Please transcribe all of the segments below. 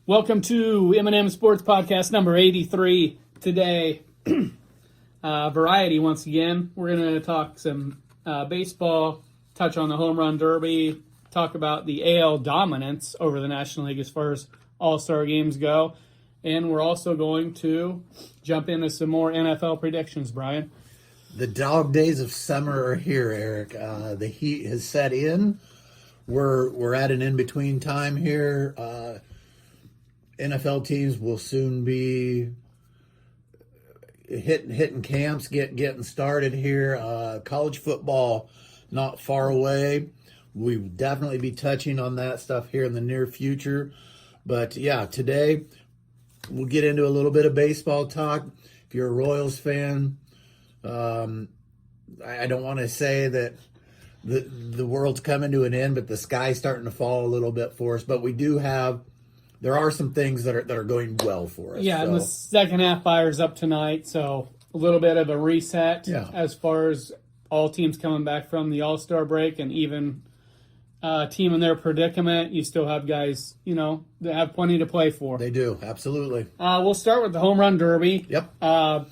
Welcome to M&M Sports Podcast number 83. Today, variety once again. We're going to talk some baseball, touch on the home run derby, talk about the AL dominance over the National League as far as all-star games go. And we're also going to jump into some more NFL predictions, Brian. The dog days of summer are here, Eric. The heat has set in. We're at an in-between time here. NFL teams will soon be hitting camps, getting started here. College football not far away. We'll definitely be touching on that stuff here in the near future. But yeah, today we'll get into a little bit of baseball talk. If you're a Royals fan, I don't want to say that the world's coming to an end, but the sky's starting to fall a little bit for us. But there are some things that are going well for us. Yeah, so. And the second half fires up tonight, so a little bit of a reset as far as all teams coming back from the All-Star break, and even team in their predicament. You still have guys, that have plenty to play for. They do, absolutely. We'll start with the home run derby. Yep.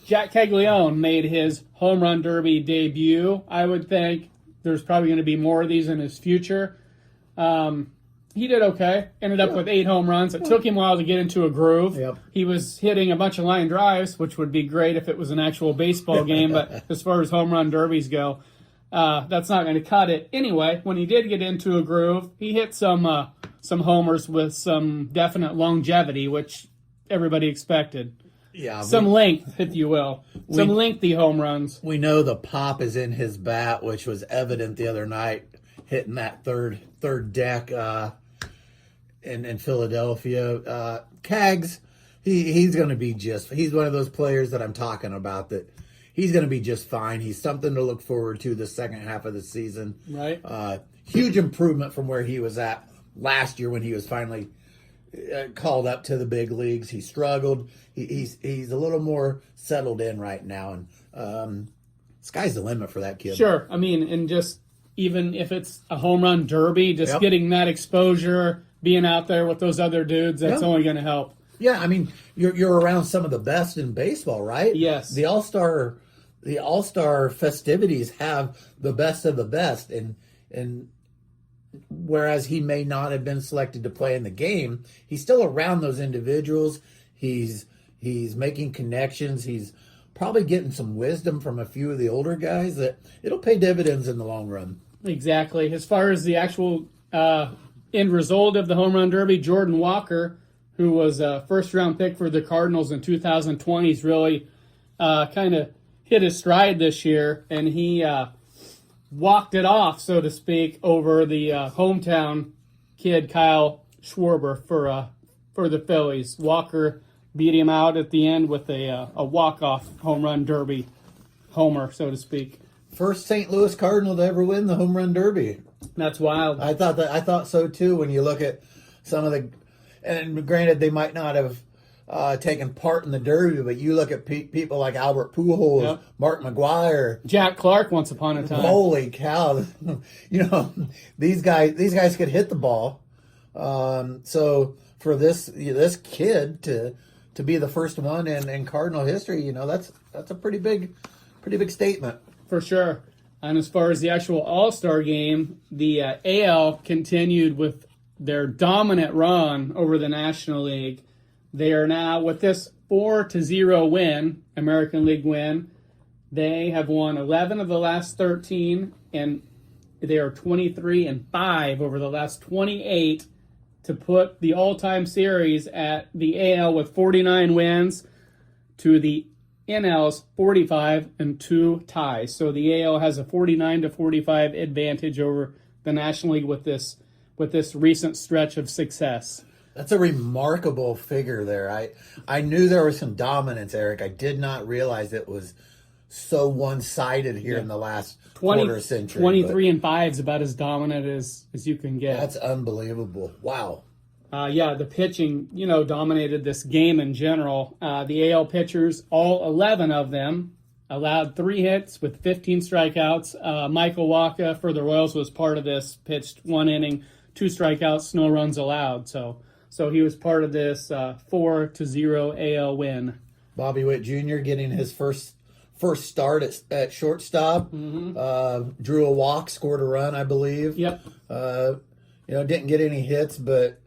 Jack Caglione made his home run derby debut. I would think there's probably going to be more of these in his future. He did okay. Ended up with 8 home runs. It took him a while to get into a groove. Yep. He was hitting a bunch of line drives, which would be great if it was an actual baseball game. But as far as home run derbies go, that's not going to cut it. Anyway, when he did get into a groove, he hit some homers with some definite longevity, which everybody expected. Yeah, some length, if you will. Some lengthy home runs. We know the pop is in his bat, which was evident the other night, hitting that third deck in Philadelphia. Cags, he's going to be he's one of those players that I'm talking about that he's going to be just fine. He's something to look forward to the second half of the season. Right. Huge improvement from where he was at last year when he was finally called up to the big leagues. He struggled. He's a little more settled in right now, and sky's the limit for that kid. Sure. I mean, and just even if it's a home run derby, just getting that exposure, being out there with those other dudes, that's only going to help. Yeah, I mean, you're around some of the best in baseball, right? Yes. The All-Star festivities have the best of the best, and whereas he may not have been selected to play in the game, he's still around those individuals. He's making connections. He's probably getting some wisdom from a few of the older guys that it'll pay dividends in the long run. Exactly. As far as the actual end result of the home run derby, Jordan Walker, who was a first-round pick for the Cardinals in 2020, he's really kind of hit his stride this year, and he walked it off, so to speak, over the hometown kid Kyle Schwarber for the Phillies. Walker beat him out at the end with a walk-off home run derby homer, so to speak. First St. Louis Cardinal to ever win the home run derby. That's wild. I thought so too. When you look at some of the, and granted they might not have taken part in the derby, but you look at people like Albert Pujols, Mark McGwire, Jack Clark once upon a time. Holy cow! These guys could hit the ball. So for this kid to be the first one in Cardinal history, that's a pretty big statement. For sure. And as far as the actual All-Star game, the AL continued with their dominant run over the National League. They are now, with this 4-0 win, American League win, they have won 11 of the last 13, and they are 23-5 over the last 28 to put the all-time series at the AL with 49 wins to the NL's 45-2 ties. So the AL has a 49-45 advantage over the National League with this recent stretch of success. That's a remarkable figure there. I knew there was some dominance, Eric. I did not realize it was so one-sided here in the last quarter century. 23-5 is about as dominant as you can get. That's unbelievable. Wow. The pitching, dominated this game in general. The AL pitchers, all 11 of them, allowed 3 hits with 15 strikeouts. Michael Wacha for the Royals was part of this, pitched 1 inning, 2 strikeouts, no runs allowed. So So he was part of this 4-0 AL win. Bobby Witt Jr. getting his first start at shortstop. Drew a walk, scored a run, I believe. Yep. Didn't get any hits, but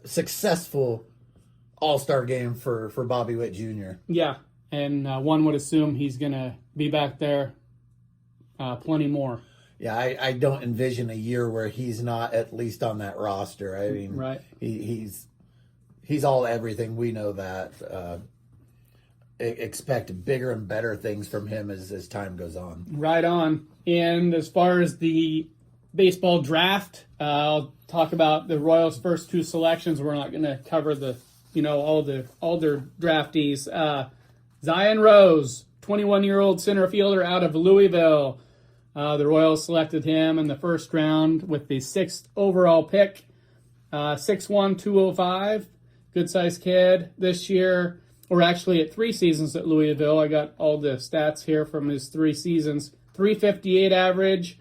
successful all-star game for Bobby Witt Jr. Yeah, and one would assume he's going to be back there plenty more. Yeah, I don't envision a year where he's not at least on that roster. I mean, right. He's all everything. We know that. Expect bigger and better things from him as time goes on. Right on. And as far as the baseball draft, I'll talk about the Royals' first two selections. We're not going to cover all their draftees. Zion Rose, 21-year-old center fielder out of Louisville. The Royals selected him in the first round with the 6th overall pick. 6'1", 205. Good-sized kid this year. Or actually at 3 seasons at Louisville. I got all the stats here from his 3 seasons. 358 average,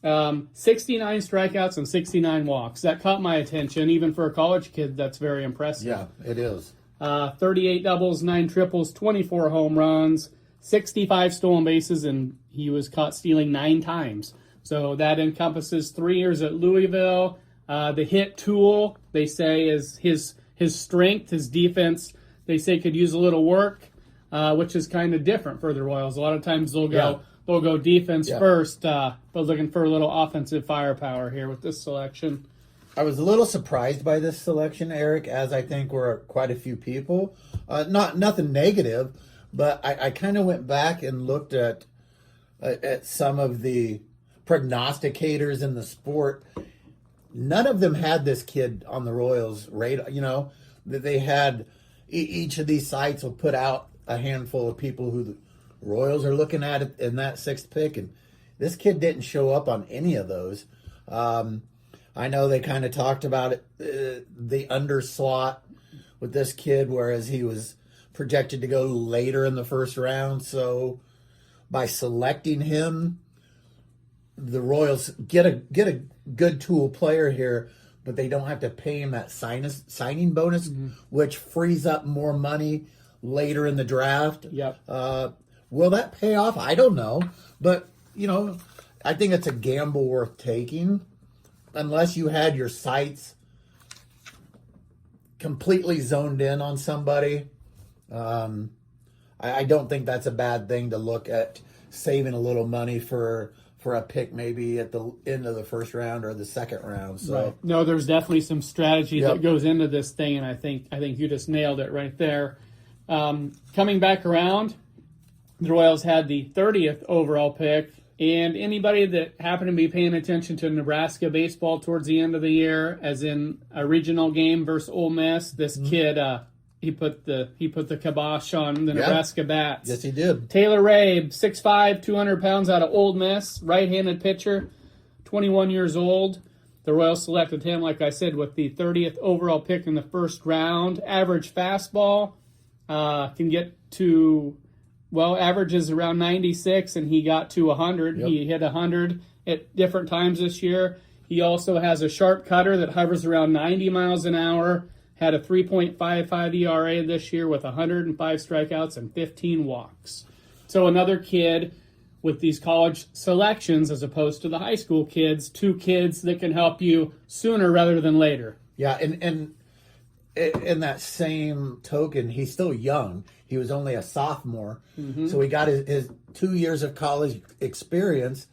69 strikeouts, and 69 walks. That caught my attention. Even for a college kid, that's very impressive. Yeah, it is. 38 doubles, 9 triples, 24 home runs, 65 stolen bases, and he was caught stealing 9 times. So that encompasses 3 years at Louisville. The hit tool, they say, is his strength, his defense. They say could use a little work, which is kind of different for the Royals. A lot of times they'll go defense first, but looking for a little offensive firepower here with this selection. I was a little surprised by this selection, Eric, as I think were quite a few people. Nothing negative, but I kind of went back and looked at some of the prognosticators in the sport. None of them had this kid on the Royals' radar. That they had. Each of these sites will put out a handful of people who the Royals are looking at it in that 6th pick, and this kid didn't show up on any of those. I know they kind of talked about it, the underslot with this kid, whereas he was projected to go later in the first round. So by selecting him, the Royals get a good tool player here, but they don't have to pay him that signing bonus, which frees up more money later in the draft. Yep. Will that pay off? I don't know. But, I think it's a gamble worth taking unless you had your sights completely zoned in on somebody. I don't think that's a bad thing to look at saving a little money for a pick maybe at the end of the first round or the second round. So right. No, there's definitely some strategy that goes into this thing, and I think you just nailed it right there. Coming back around, the Royals had the 30th overall pick, and anybody that happened to be paying attention to Nebraska baseball towards the end of the year, as in a regional game versus Ole Miss, this kid he put the kibosh on the Nebraska bats. Yes, he did. Taylor Rabe, 6'5", 200 pounds, out of Ole Miss, right-handed pitcher, 21 years old. The Royals selected him, like I said, with the 30th overall pick in the first round. Average fastball can get to, averages around 96, and he got to 100. Yep. He hit 100 at different times this year. He also has a sharp cutter that hovers around 90 miles an hour. Had a 3.55 ERA this year with 105 strikeouts and 15 walks. So another kid with these college selections as opposed to the high school kids, 2 kids that can help you sooner rather than later. Yeah, and in that same token, he's still young. He was only a sophomore. So he got his 2 years of college experience.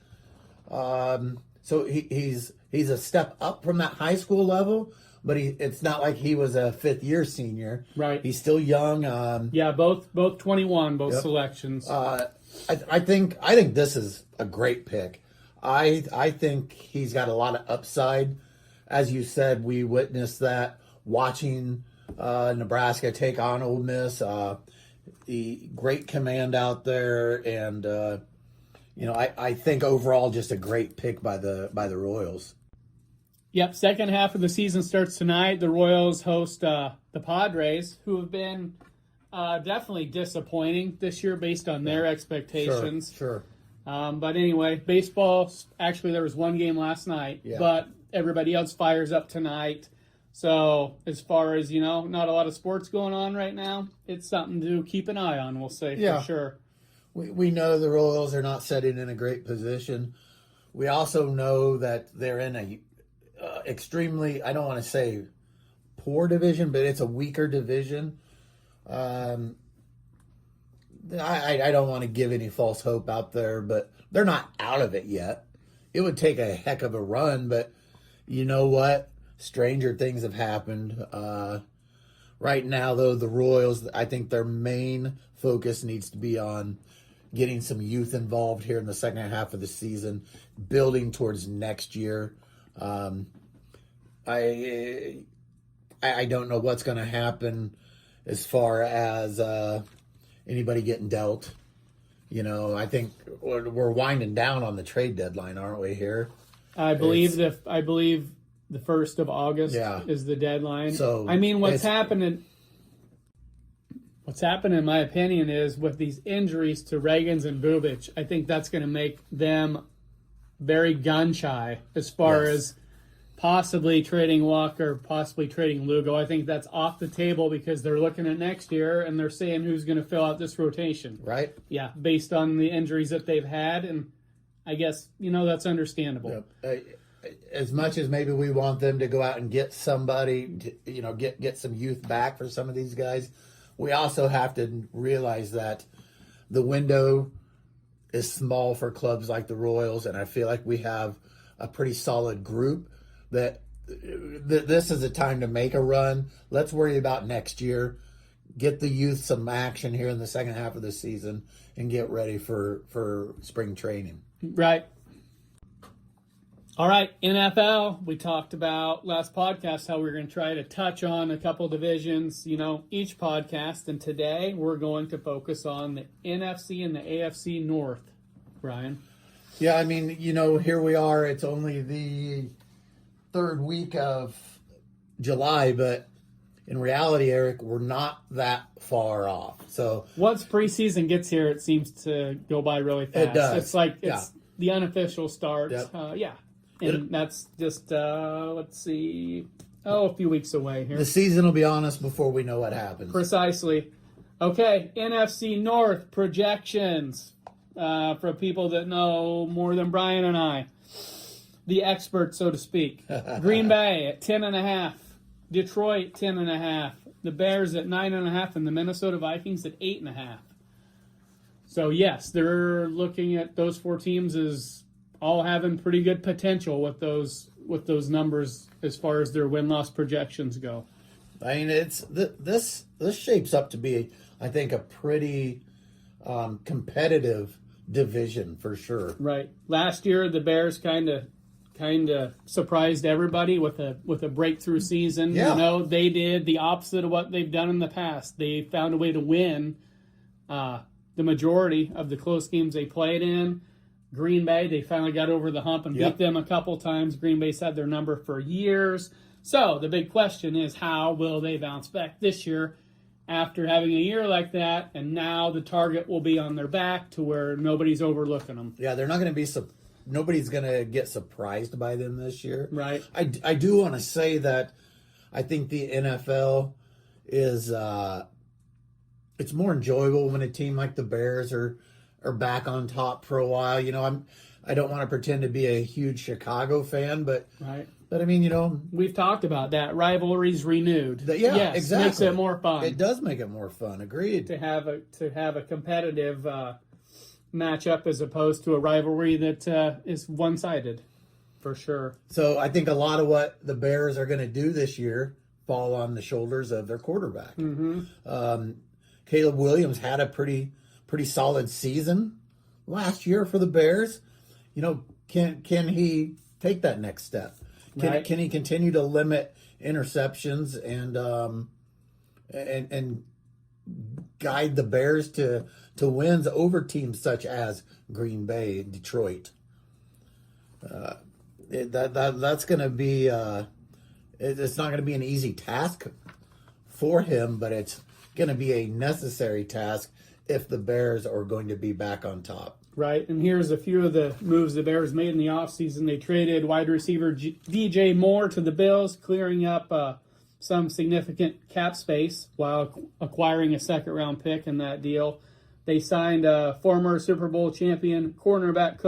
So he's a step up from that high school level. But it's not like he was a 5th-year senior. Right. He's still young. Both 21, both selections. I think this is a great pick. I think he's got a lot of upside. As you said, we witnessed that watching Nebraska take on Ole Miss. The great command out there, and I think overall just a great pick by the Royals. Yep, second half of the season starts tonight. The Royals host the Padres, who have been definitely disappointing this year based on their expectations. Sure. But anyway, baseball, actually there was one game last night, but everybody else fires up tonight. So as far as, not a lot of sports going on right now, it's something to keep an eye on, we'll say for sure. We know the Royals are not sitting in a great position. We also know that they're in a extremely, I don't want to say poor division, but it's a weaker division. I don't want to give any false hope out there, but they're not out of it yet. It would take a heck of a run, but you know what? Stranger things have happened. Right now, though, the Royals, I think their main focus needs to be on getting some youth involved here in the second half of the season, building towards next year. I don't know what's going to happen as far as anybody getting dealt. I think we're winding down on the trade deadline, aren't we? Here, I believe the 1st of August is the deadline. So what's happening, in my opinion, is with these injuries to Reagans and Bubic, I think that's going to make them very gun shy as far as possibly trading Walker, possibly trading Lugo. I think that's off the table because they're looking at next year and they're saying who's going to fill out this rotation. Right. Yeah, based on the injuries that they've had, and I guess that's understandable. As much as maybe we want them to go out and get somebody, to, get some youth back for some of these guys, we also have to realize that the window is small for clubs like the Royals, and I feel like we have a pretty solid group that this is a time to make a run. Let's worry about next year. Get the youth some action here in the second half of the season and get ready for spring training. Right. All right, NFL, we talked about last podcast how we we're going to try to touch on a couple divisions, each podcast. And today we're going to focus on the NFC and the AFC North, Brian. Yeah, here we are. It's only the third week of July, but in reality, Eric, we're not that far off. So once preseason gets here, it seems to go by really fast. It does. It's like the unofficial starts. Yep. And that's just, let's see, a few weeks away here. The season will be on us before we know what happens. Precisely. Okay, NFC North projections for people that know more than Brian and I. The experts, so to speak. Green Bay at 10.5. Detroit, 10.5. The Bears at 9.5. And the Minnesota Vikings at 8.5. So, yes, they're looking at those four teams as all having pretty good potential with those numbers as far as their win-loss projections go. It's this shapes up to be, I think, a pretty competitive division for sure. Right. Last year, the Bears kind of surprised everybody with a breakthrough season. Yeah. They did the opposite of what they've done in the past. They found a way to win the majority of the close games they played in. Green Bay, they finally got over the hump and beat them a couple times. Green Bay's had their number for years. So the big question is, how will they bounce back this year after having a year like that? And now the target will be on their back to where nobody's overlooking them. Yeah, they're not going to be nobody's going to get surprised by them this year. Right. I do want to say that I think the NFL is it's more enjoyable when a team like the Bears are back on top for a while. I don't want to pretend to be a huge Chicago fan, but we've talked about that. Rivalries renewed. Exactly. Makes it more fun. It does make it more fun. Agreed. To have a competitive matchup as opposed to a rivalry that is one-sided, for sure. So I think a lot of what the Bears are going to do this year fall on the shoulders of their quarterback. Mm-hmm. Caleb Williams had a pretty solid season last year for the Bears. Can he take that next step? Can he continue to limit interceptions and guide the Bears to wins over teams such as Green Bay, Detroit? That's going to be it's not going to be an easy task for him, but it's going to be a necessary task if the Bears are going to be back on top. Right, and here's a few of the moves the Bears made in the offseason. They traded wide receiver DJ Moore to the Bills, clearing up some significant cap space while acquiring a second-round pick in that deal. They signed former Super Bowl champion cornerback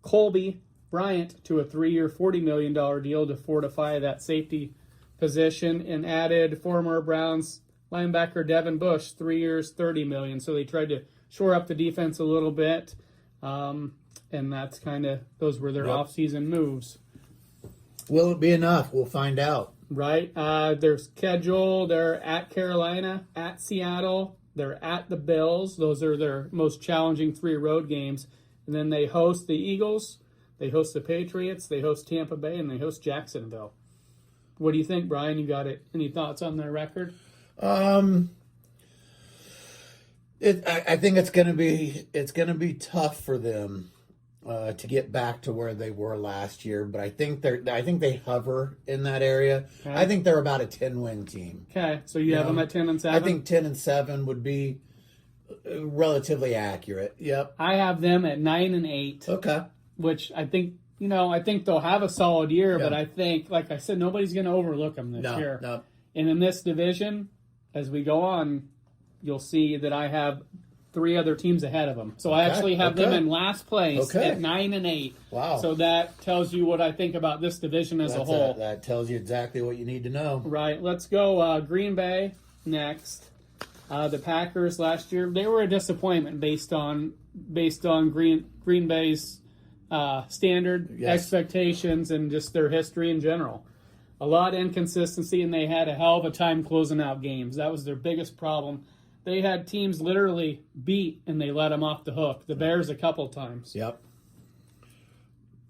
Colby Bryant to a 3-year, $40 million deal to fortify that safety position, and added former Browns linebacker Devin Bush, 3 years, $30 million. So they tried to shore up the defense a little bit, and that's those were their offseason moves. Will it be enough? We'll find out. Right. Their schedule, they're at Carolina, at Seattle, they're at the Bills. Those are their most challenging 3 road games. And then they host the Eagles, they host the Patriots, they host Tampa Bay, and they host Jacksonville. What do you think, Brian? You got it? Any thoughts on their record? I think it's gonna be tough for them to get back to where they were last year, but I think they hover in that area. Okay. I think they're about a 10-win team. Okay, so you have them at 10-7. I think 10-7 would be relatively accurate. Yep. I have them at 9-8. Okay. Which I think they'll have a solid year, but I think, like I said, nobody's going to overlook them this year. No. And in this division, as we go on, you'll see that I have 3 other teams ahead of them. So I actually have them in last place at 9-8. Wow. So that tells you what I think about this division as a whole. That tells you exactly what you need to know. Right. Let's go Green Bay next. The Packers last year, they were a disappointment based on Green Bay's standard expectations and just their history in general. A lot of inconsistency, and they had a hell of a time closing out games. That was their biggest problem. They had teams literally beat, and they let them off the hook. The Bears a couple times. Yep.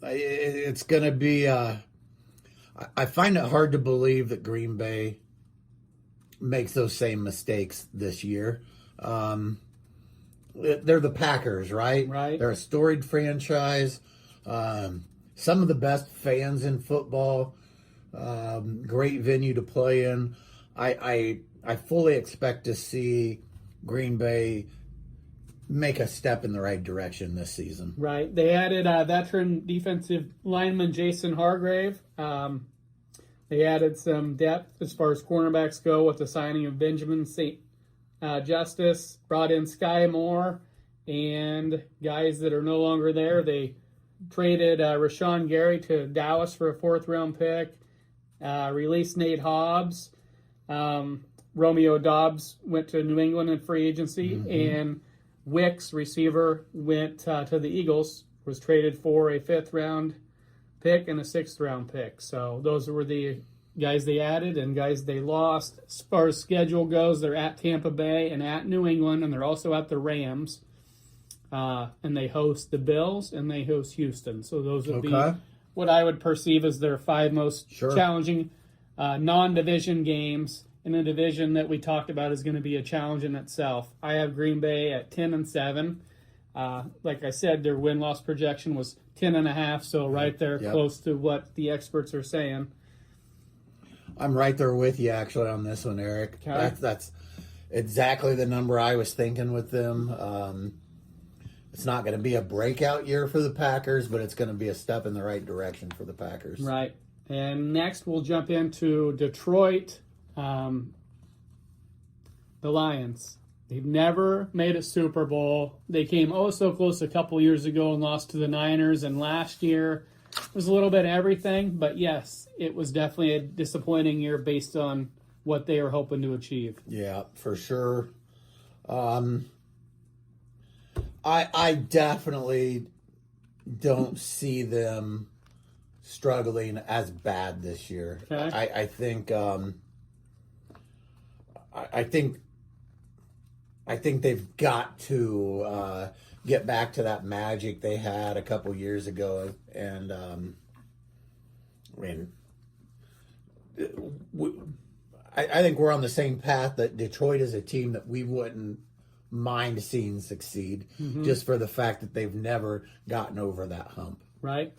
It's going to be... I find it hard to believe that Green Bay makes those same mistakes this year. They're the Packers, right? Right. They're a storied franchise. Some of the best fans in football. Great venue to play in. I fully expect to see Green Bay make a step in the right direction this season. Right. They added veteran defensive lineman Jason Hargrave. They added some depth as far as cornerbacks go with the signing of Benjamin St. Justice, brought in Sky Moore, and guys that are no longer there. They traded Rashawn Gary to Dallas for a 4th-round pick, released Nate Hobbs. Romeo Dobbs went to New England in free agency, and Wicks, receiver, went to the Eagles, was traded for a 5th-round pick and a 6th-round pick. So those were the guys they added and guys they lost. As far as schedule goes, they're at Tampa Bay and at New England, and they're also at the Rams. And they host the Bills and they host Houston. So those would be what I would perceive as their 5 most challenging non-division games in a division that we talked about is going to be a challenge in itself. I have Green Bay at 10-7. Like I said, their win-loss projection was 10.5, so right there, close to what the experts are saying. I'm right there with you, actually, on this one, Eric. Okay. That's exactly the number I was thinking with them. It's not going to be a breakout year for the Packers, but it's going to be a step in the right direction for the Packers. Right. And next we'll jump into Detroit, the Lions. They've never made a Super Bowl. They came so close a couple years ago and lost to the Niners, and last year was a little bit of everything, but yes, it was definitely a disappointing year based on what they were hoping to achieve. Yeah, for sure. I definitely don't see them struggling as bad this year. Okay. I think they've got to get back to that magic they had a couple years ago, and I think we're on the same path that Detroit is a team that we wouldn't mind seeing succeed, just for the fact that they've never gotten over that hump. Right.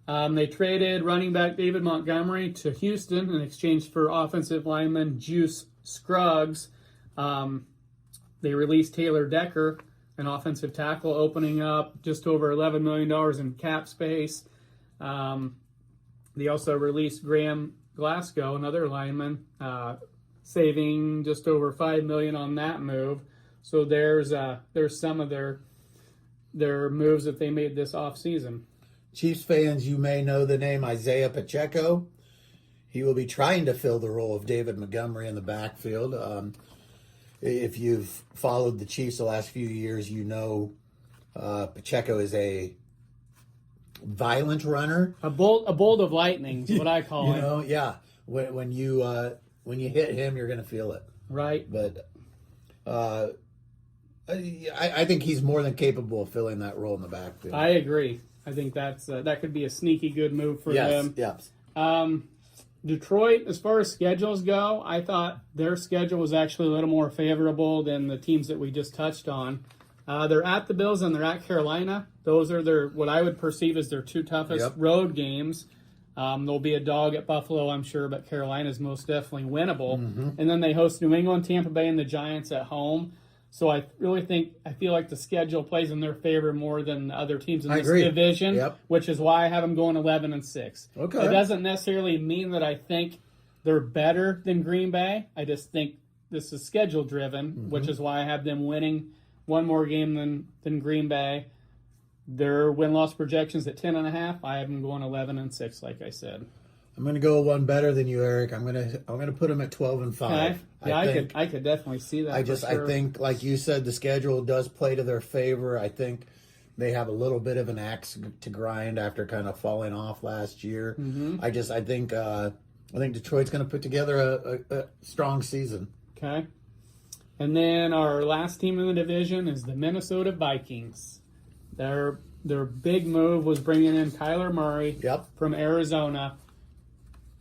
They traded running back David Montgomery to Houston in exchange for offensive lineman Juice Scruggs. They released Taylor Decker an offensive tackle opening up, just over $11 million in cap space. They also released Graham Glasgow, another lineman, saving just over $5 million on that move. So there's some of their moves that they made this offseason. Chiefs fans, you may know the name Isaiah Pacheco. He will be trying to fill the role of David Montgomery in the backfield. If you've followed the Chiefs the last few years, you know Pacheco is a violent runner. A bolt of lightning is what I call You it. know, yeah. When you hit him, you're going to feel it. Right. But I think he's more than capable of filling that role in the backfield. I agree. I think that could be a sneaky good move for them. Yes. Detroit, as far as schedules go, I thought their schedule was actually a little more favorable than the teams that we just touched on. They're at the Bills and they're at Carolina. Those are what I would perceive as their two toughest road games. There'll be a dog at Buffalo, I'm sure, but Carolina's most definitely winnable. Mm-hmm. And then they host New England, Tampa Bay, and the Giants at home. So I feel like the schedule plays in their favor more than the other teams in this division, which is why I have them going 11-6. Okay. It doesn't necessarily mean that I think they're better than Green Bay. I just think this is schedule driven, which is why I have them winning one more game than Green Bay. Their win-loss projections at 10.5. I have them going 11-6, like I said. I'm going to go one better than you, Eric. I'm going to put them at 12-5. Okay. Yeah, I could definitely see that. I think, like you said, the schedule does play to their favor. I think they have a little bit of an axe to grind after kind of falling off last year. Mm-hmm. I think Detroit's going to put together a strong season. Okay. And then our last team in the division is the Minnesota Vikings. Their big move was bringing in Kyler Murray from Arizona.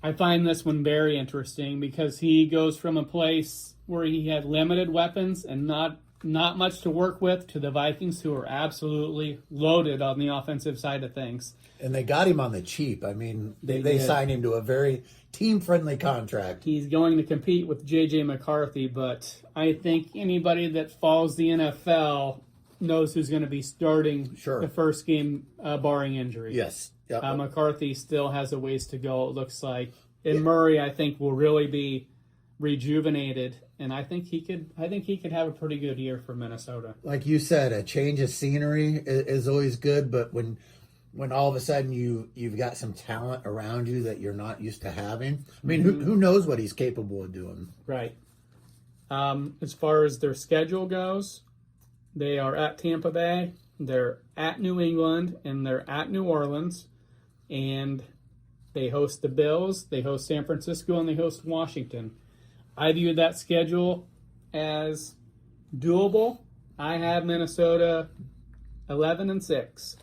I find this one very interesting because he goes from a place where he had limited weapons and not much to work with to the Vikings, who are absolutely loaded on the offensive side of things. And they got him on the cheap. I mean, they signed him to a very team-friendly contract. He's going to compete with J.J. McCarthy, but I think anybody that follows the NFL knows who's going to be starting the first game, barring injury. Yes. Yep. McCarthy still has a ways to go, it looks like. And Murray, I think, will really be rejuvenated, and I think he could have a pretty good year for Minnesota. Like you said, a change of scenery is always good, but when all of a sudden you've got some talent around you that you're not used to having, I mean, who knows what he's capable of doing? Right. As far as their schedule goes, they are at Tampa Bay, they're at New England, and they're at New Orleans. And they host the Bills, they host San Francisco, and they host Washington. I view that schedule as doable. I have Minnesota 11-6.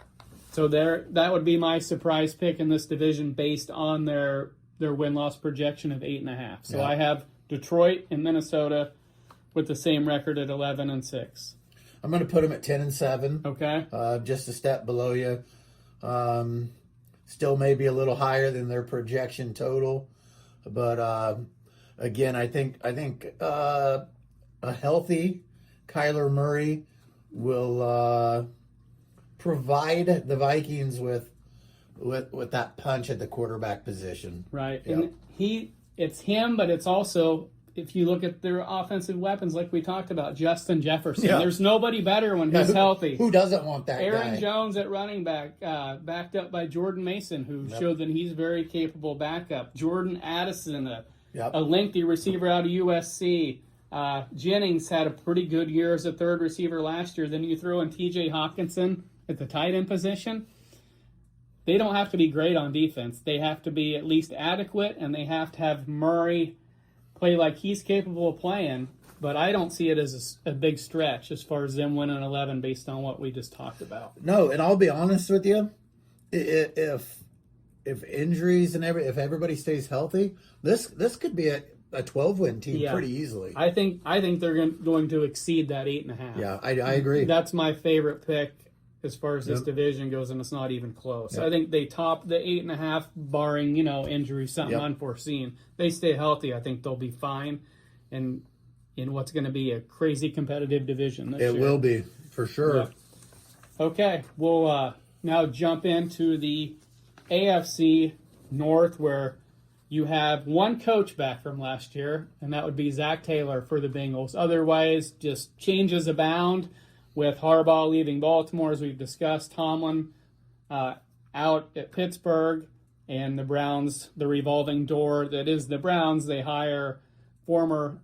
So that would be my surprise pick in this division based on their win-loss projection of 8.5. So I have Detroit and Minnesota with the same record at 11-6. I'm going to put them at 10-7. Okay. Just a step below you. Still maybe a little higher than their projection total, but again, I think a healthy Kyler Murray will provide the Vikings with that punch at the quarterback position. Right, and it's him, but it's also, if you look at their offensive weapons, like we talked about, Justin Jefferson. Yeah. There's nobody better when he's healthy. Who doesn't want that Aaron guy? Jones at running back, backed up by Jordan Mason, who showed that he's very capable backup. Jordan Addison, a lengthy receiver out of USC. Jennings had a pretty good year as a third receiver last year. Then you throw in T.J. Hawkinson at the tight end position. They don't have to be great on defense. They have to be at least adequate, and they have to have Murray play like he's capable of playing, but I don't see it as a big stretch as far as them winning 11 based on what we just talked about. No, and I'll be honest with you, if injuries and if everybody stays healthy, this could be a 12-win team pretty easily. I think they're going to exceed that 8.5. Yeah, I agree. That's my favorite pick as far as this division goes, and it's not even close. I think they top the 8.5, barring injury, something unforeseen. They stay healthy, I think they'll be fine, and in what's going to be a crazy competitive division this year. It will be. for sure. Yeah. Okay, we'll now jump into the AFC North, where you have one coach back from last year, and that would be Zach Taylor for the Bengals. Otherwise, just changes abound with Harbaugh leaving Baltimore, as we've discussed, Tomlin out at Pittsburgh, and the Browns, the revolving door that is the Browns. They hire former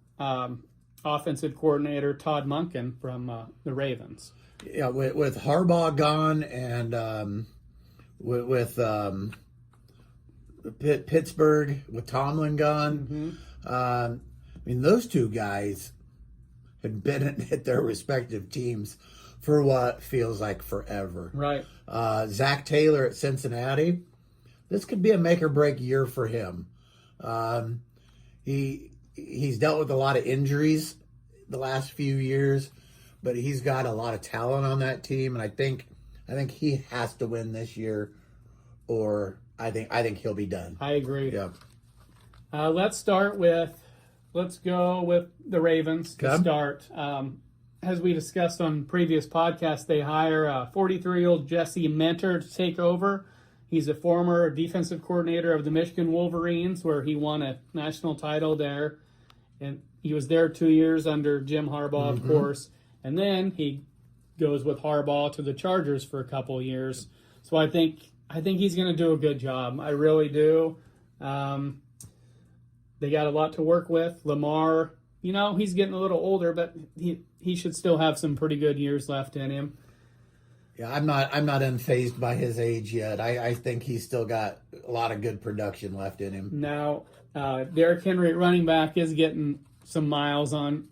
offensive coordinator Todd Monken from the Ravens. Yeah, with Harbaugh gone and with Pittsburgh, with Tomlin gone, I mean, those two guys had been at their respective teams for what feels like forever. Right. Zach Taylor at Cincinnati, this could be a make or break year for him. He's dealt with a lot of injuries the last few years, but he's got a lot of talent on that team, and I think he has to win this year, or I think he'll be done. I agree. Yeah. Let's go with the Ravens to start. As we discussed on previous podcasts, they hire a 43-year-old Jesse Mentor to take over. He's a former defensive coordinator of the Michigan Wolverines, where he won a national title there. And he was there 2 years under Jim Harbaugh, of course. And then he goes with Harbaugh to the Chargers for a couple years. So I think he's going to do a good job. I really do. They got a lot to work with. Lamar, he's getting a little older, but he should still have some pretty good years left in him. Yeah, I'm not unfazed by his age yet. I think he's still got a lot of good production left in him. Now, Derrick Henry, running back, is getting some miles on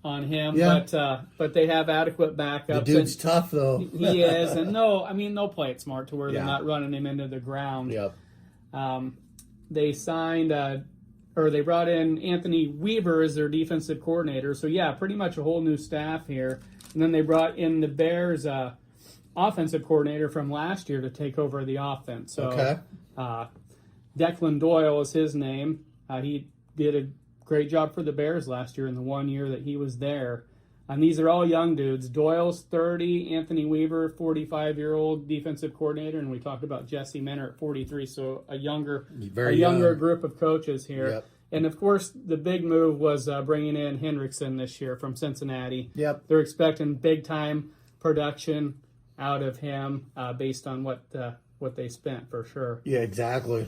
him, but they have adequate backups. The dude's tough, though. He is, and they'll play it smart to where they're not running him into the ground. Yep. They signed, they brought in Anthony Weaver as their defensive coordinator. So pretty much a whole new staff here. And then they brought in the Bears offensive coordinator from last year to take over the offense. So Declan Doyle is his name. He did a great job for the Bears last year in the 1 year that he was there. And these are all young dudes. Doyle's 30, Anthony Weaver, 45-year-old defensive coordinator, and we talked about Jesse Mentor at 43, so a younger group of coaches here. Yep. And, of course, the big move was bringing in Hendrickson this year from Cincinnati. Yep. They're expecting big-time production out of him based on what they spent, for sure. Yeah, exactly.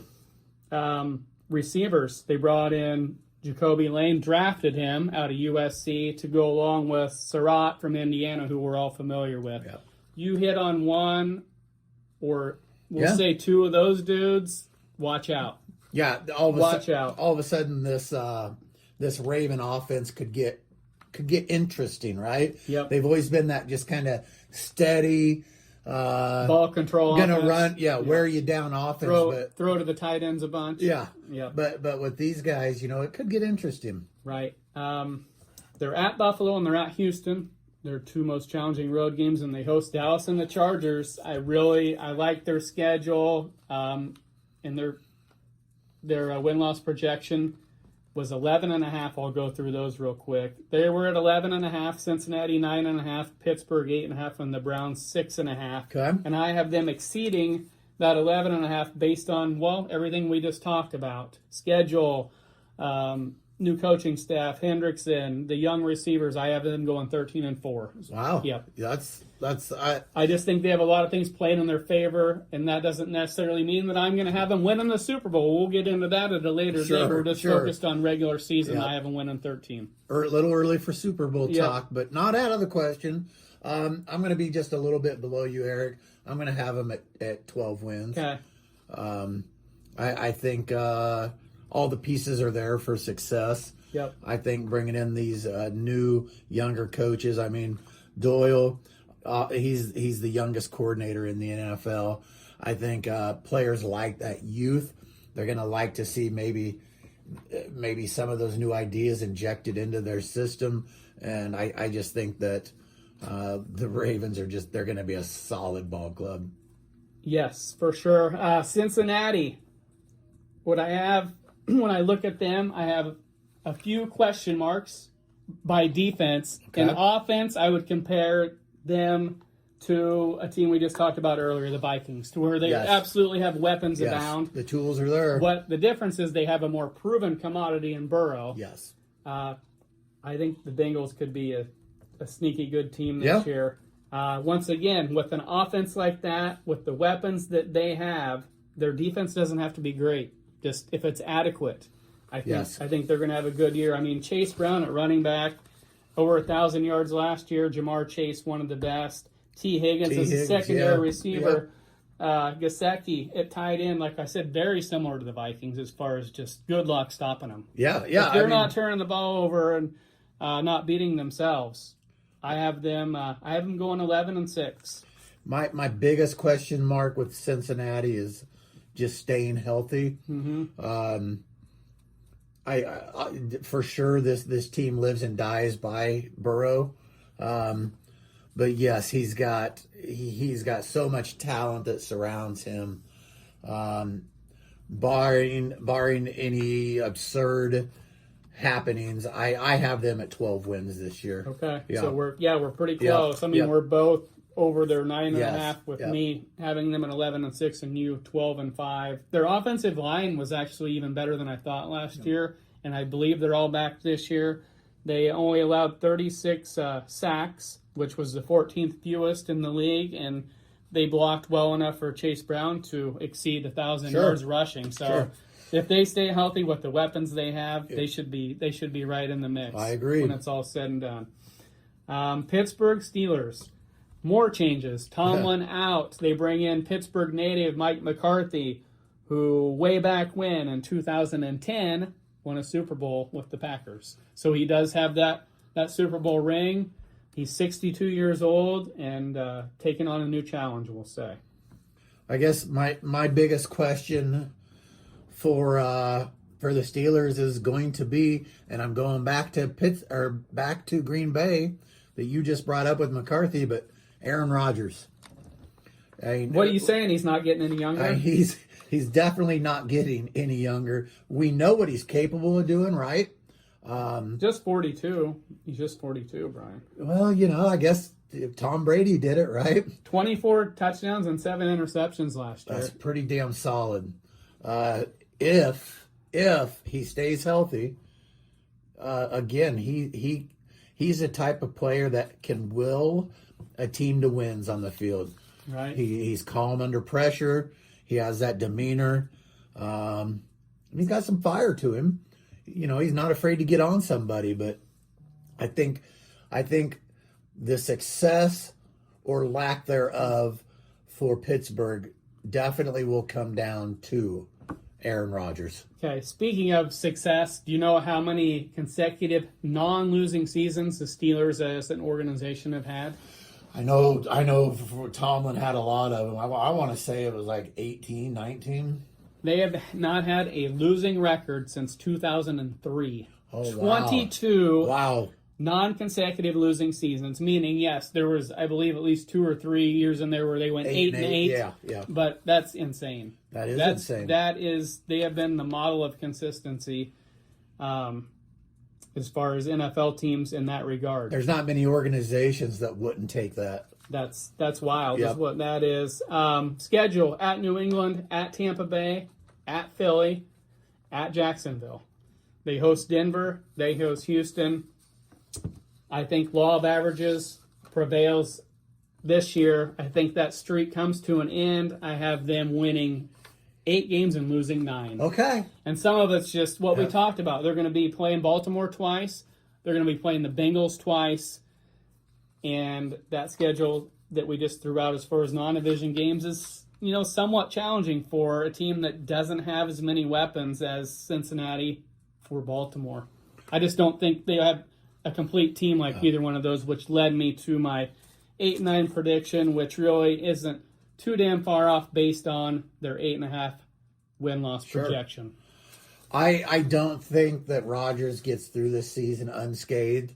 Receivers, they brought in Jacoby Lane, drafted him out of USC to go along with Surratt from Indiana, who we're all familiar with. Yep. You hit on one, or we'll say two of those dudes, watch out. Yeah, Watch out. All of a sudden, this Raven offense could get interesting, right? Yep. They've always been that just kind of steady, ball control, gonna offense. run, wear you down offense, throw to the tight ends a bunch. Yeah. But with these guys, it could get interesting. Right. They're at Buffalo and they're at Houston. Their two most challenging road games, and they host Dallas and the Chargers. I like their schedule, and their win-loss projection was 11.5. I'll go through those real quick. They were at 11.5, Cincinnati 9.5, Pittsburgh 8.5, and the Browns 6.5. Okay. And I have them exceeding that 11.5 based on, everything we just talked about. Schedule, new coaching staff, Hendrickson, the young receivers. I have them going 13-4. Wow. Yep. I just think they have a lot of things playing in their favor, and that doesn't necessarily mean that I'm going to have them winning the Super Bowl. We'll get into that at a later date. We're just focused on regular season. Yep. I have them winning 13. A little early for Super Bowl talk, but not out of the question. I'm going to be just a little bit below you, Eric. I'm going to have them at 12 wins. Okay. I think all the pieces are there for success. Yep. I think bringing in these new, younger coaches. I mean, Doyle, he's the youngest coordinator in the NFL. I think players like that youth. They're going to like to see maybe some of those new ideas injected into their system. And I just think that the Ravens they're going to be a solid ball club. Yes, for sure. Cincinnati, what I have when I look at them, I have a few question marks by defense. Okay. In offense, I would compare them to a team we just talked about earlier, the Vikings, to where they Yes. absolutely have weapons Yes. abound. The tools are there. What the difference is, they have a more proven commodity in Burrow. Yes. I think the Bengals could be a sneaky good team this year. Once again, with an offense like that, with the weapons that they have, their defense doesn't have to be great. Just if it's adequate, I think they're going to have a good year. I mean, Chase Brown at running back, over 1,000 yards last year. Jamar Chase, one of the best. T. Higgins as a secondary receiver. Gesicki at tight end, like I said, very similar to the Vikings as far as just good luck stopping them. Yeah. If they're not turning the ball over and not beating themselves, I have them going 11-6. My biggest question mark with Cincinnati is just staying healthy. Mm-hmm. I for sure this team lives and dies by Burrow. But yes, he's got so much talent that surrounds him. Barring any absurd happenings, I have them at 12 wins this year. Okay. Yeah. So we're pretty close. I mean, we're both over their 9.5 with me having them at 11-6 and you 12-5. Their offensive line was actually even better than I thought last year, and I believe they're all back this year. They only allowed 36 sacks, which was the 14th fewest in the league, and they blocked well enough for Chase Brown to exceed 1,000 yards rushing. So if they stay healthy with the weapons they have, they should be right in the mix. I agree. When it's all said and done. Pittsburgh Steelers, more changes. Tomlin out. They bring in Pittsburgh native Mike McCarthy, who way back when in 2010 won a Super Bowl with the Packers. So he does have that Super Bowl ring. He's 62 years old and taking on a new challenge, we'll say. I guess my biggest question for the Steelers is going to be, and I'm going back to Green Bay that you just brought up with McCarthy, but Aaron Rodgers. What are you saying? He's not getting any younger? He's definitely not getting any younger. We know what he's capable of doing, right? Just 42. He's just 42, Brian. Well, I guess Tom Brady did it, right? 24 touchdowns and 7 interceptions last year. That's pretty damn solid. If he stays healthy, again, he's a type of player that can will a team to wins on the field. Right. He's calm under pressure. He has that demeanor. He's got some fire to him. He's not afraid to get on somebody, but I think the success or lack thereof for Pittsburgh definitely will come down to Aaron Rodgers. Okay, speaking of success, do you know how many consecutive non-losing seasons the Steelers as an organization have had? I know Tomlin had a lot of them. I want to say it was like 18, 19. They have not had a losing record since 2003. Oh, 22 wow. non-consecutive losing seasons, meaning, yes, there was, I believe, at least 2 or 3 years in there where they went 8-8. Yeah. But that's insane. That's insane. They have been the model of consistency as far as NFL teams in that regard. There's not many organizations that wouldn't take that. That's wild, Yep. is what that is. Schedule: at New England, at Tampa Bay, at Philly, at Jacksonville. They host Denver. They host Houston. I think law of averages prevails this year. I think that streak comes to an end. I have them winning 8 games and losing 9. Okay. And some of it's just what we talked about. They're going to be playing Baltimore twice. They're going to be playing the Bengals twice. And that schedule that we just threw out as far as non-division games is, somewhat challenging for a team that doesn't have as many weapons as Cincinnati for Baltimore. I just don't think they have a complete team like either one of those, which led me to my 8-9 prediction, which really isn't too damn far off based on their 8.5 win-loss projection. I don't think that Rodgers gets through this season unscathed,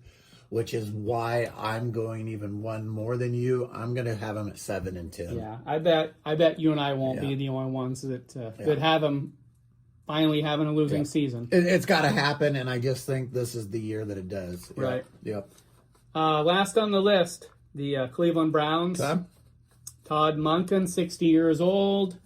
which is why I'm going even one more than you. I'm going to have him at 7-10. Yeah, I bet you and I won't be the only ones that have him finally having a losing season. It's got to happen, and I just think this is the year that it does. Right. Yep. Last on the list, the Cleveland Browns. Okay. Todd Monken, 60 years old.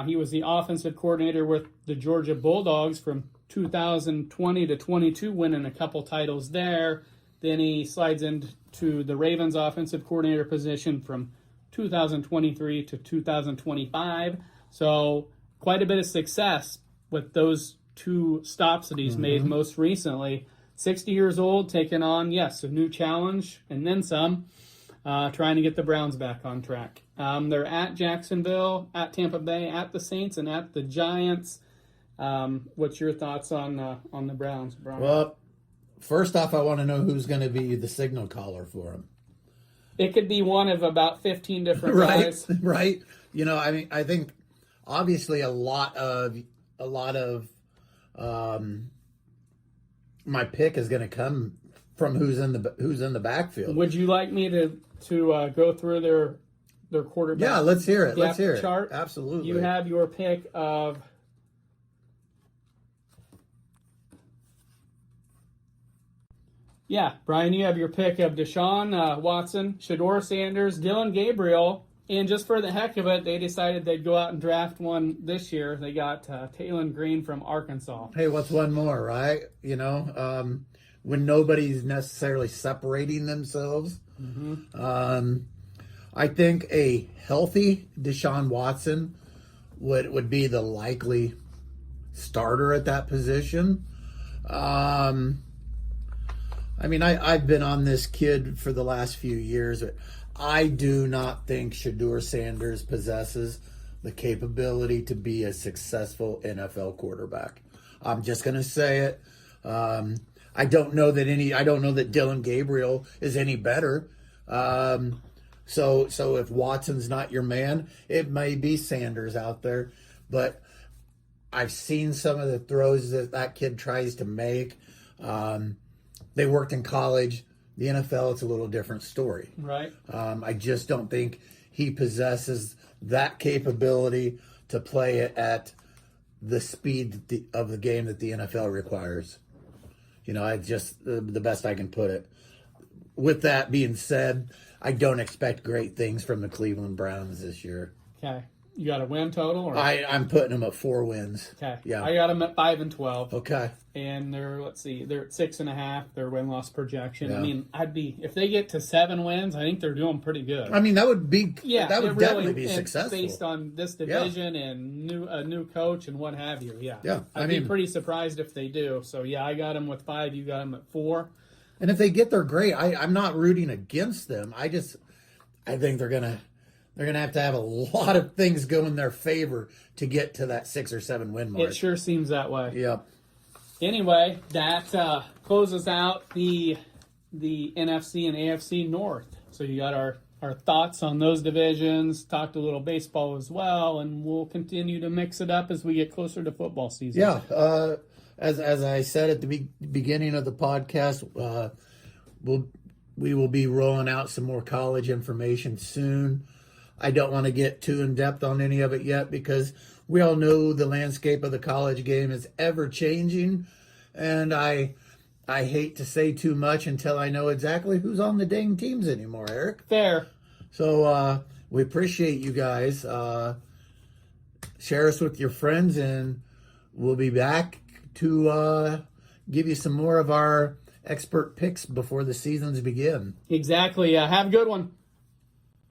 He was the offensive coordinator with the Georgia Bulldogs from 2020 to 22, winning a couple titles there. Then he slides into the Ravens offensive coordinator position from 2023 to 2025. So quite a bit of success with those two stops that he's made most recently. 60 years old, taking on, yes, a new challenge and then some, trying to get the Browns back on track. They're at Jacksonville, at Tampa Bay, at the Saints, and at the Giants. What's your thoughts on the Browns, Brian? Well, first off, I want to know who's going to be the signal caller for him. It could be one of about 15 different Right, guys. right. You know, I mean, I think obviously a lot of my pick is going to come from who's in the backfield. Would you like me to go through their quarterback? Yeah, let's hear it. Let's depth hear it. chart? Absolutely. You have your pick of. Yeah, Brian, you have your pick of Deshaun Watson, Shedeur Sanders, Dylan Gabriel, and just for the heck of it, they decided they'd go out and draft one this year. They got Taylon Green from Arkansas. Hey, what's one more, right? You know, when nobody's necessarily separating themselves. I think a healthy Deshaun Watson would be the likely starter at that position. I mean, I've been on this kid for the last few years, but I do not think Shedeur Sanders possesses the capability to be a successful NFL quarterback. I'm just going to say it. I don't know that Dylan Gabriel is any better. So if Watson's not your man, it may be Sanders out there. But I've seen some of the throws that kid tries to make. They worked in college. The NFL, it's a little different story. Right. I just don't think he possesses that capability to play it at the speed of the game that the NFL requires. You know, I just the best I can put it. With that being said, I don't expect great things from the Cleveland Browns this year. Okay. You got a win total? Or? I'm putting them at 4 wins. Okay. Yeah. I got them at 5-12. Okay. And they're at 6.5. Their win-loss projection. Yeah. I mean, if they get to 7 wins, I think they're doing pretty good. I mean, that would definitely be and successful based on this division and a new coach and what have you. Yeah. Yeah. I'd be pretty surprised if they do. So yeah, I got them with 5. You got them at 4. And if they get there, great. I'm not rooting against them. I think they're gonna have to have a lot of things go in their favor to get to that 6 or 7 win mark. It sure seems that way. Yep. Anyway, that closes out the NFC and AFC North. So you got our thoughts on those divisions, talked a little baseball as well, and we'll continue to mix it up as we get closer to football season. Yeah. As I said at the beginning of the podcast, we will be rolling out some more college information soon. I don't want to get too in-depth on any of it yet because we all know the landscape of the college game is ever-changing, and I hate to say too much until I know exactly who's on the dang teams anymore, Eric. Fair. So we appreciate you guys. Share us with your friends, and we'll be back to give you some more of our expert picks before the seasons begin. Exactly. Have a good one.